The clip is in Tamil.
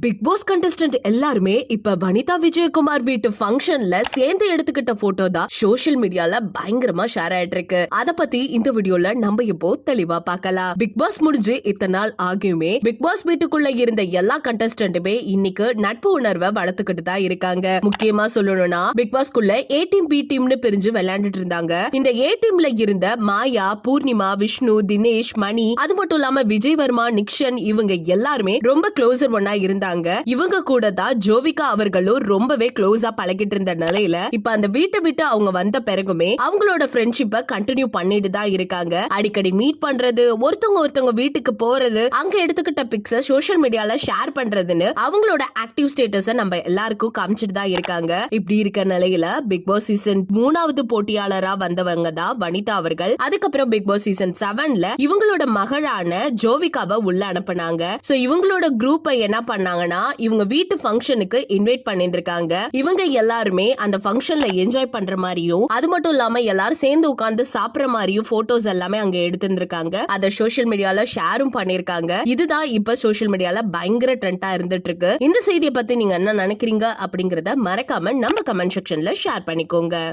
பிக் பாஸ் கண்டஸ்டன்ட் எல்லாருமே இப்ப வனிதா விஜயகுமார் வீட்டு ஃபங்க்ஷன்ல சேர்ந்து எடுத்துக்கிட்ட போட்டோ தான் சோசியல் மீடியால பயங்கரமா ஷேர் ஆயிட்டு இருக்கு. அத பத்தி இந்த வீடியோல நம்ம இப்போ தெளிவா பார்க்கலாம். பிக் பாஸ் முடிஞ்சு இத்தனை நாள் ஆகியுமே பிக் பாஸ் வீட்டுக்குள்ள இருந்த எல்லா கண்டஸ்டன்ட்டுமே இன்னைக்கு நட்பு உணர்வை வளர்த்துக்கிட்டு தான் இருக்காங்க. முக்கியமா சொல்லணும்னா பிக் பாஸ்குள்ள ஏ டீம் பி டீம்னு பிரிஞ்சு விளையாண்டுட்டு இருந்தாங்க. இந்த ஏ டீம்ல இருந்த மாயா, பூர்ணிமா, விஷ்ணு, தினேஷ், மணி, அது மட்டும் இல்லாம விஜய் வர்மா, நிக்ஷன் இவங்க எல்லாருமே ரொம்ப க்ளோசர் ஒன்னா இருந்தாங்க. இவங்க கூட தான் ஜோவிகா அவர்களும் ரொம்பவே க்ளோஸா பழகிட்டு இருந்த நிலையில இப்ப அந்த வீட்டை விட்டு அவங்க வந்த பிறகுமே அவங்களோட ஃப்ரெண்ட்ஷிப்பை கண்டினியூ பண்ணிட்டு தான் இருக்காங்க. அடிக்கடி மீட் பண்றது, ஒருத்தவங்க வீட்டுக்கு போறது, அங்க எடுத்துக்கிட்ட பிக்ஸ சோஷியல் மீடியால ஷேர் பண்றதுன்னு அவங்களோட ஆக்டிவ் ஸ்டேட்டஸ நம்ம எல்லாருக்கும் காமிச்சிட்டு தான் இருக்காங்க. இப்படி இருக்க நிலையில பிக் பாஸ் சீசன் 3வது போட்டியாளரா வந்தவங்க தான் வனிதா அவர்கள். அதுக்கப்புறம் பிக் பாஸ் சீசன் 7ல இவங்களோட மகளான ஜோவிகாவை உள்ள அனுப்புனாங்க. சோ இவங்களோட குரூப்பை என்ன பண்ணாங்கன்னா இவங்க வீட்டு ஃபங்க்ஷனுக்கு இன்வைட் பண்ணிருக்காங்க. இவங்க எல்லாருமே அந்த ஃபங்க்ஷன்ல என்ஜாய் பண்ற மாதிரியும், அது மட்டும் இல்லாம எல்லாரும் சேர்ந்து உட்கார்ந்து சாப்பிடுற மாதிரியும் போட்டோஸ் எல்லாமே அங்க எடுத்திருக்காங்க. அத சோஷியல் மீடியால ஷேரும் பண்ணிருக்காங்க. இதுதான் இப்ப சோஷியல் மீடியால பயங்கர ட்ரெண்டா இருந்துட்டு இருக்கு. இந்த செய்தியை பத்தி நீங்க என்ன நினைக்கிறீங்க அப்படிங்கறத மறக்காம நம்ம கமெண்ட் செக்ஷன்ல ஷேர் பண்ணிக்கோங்க.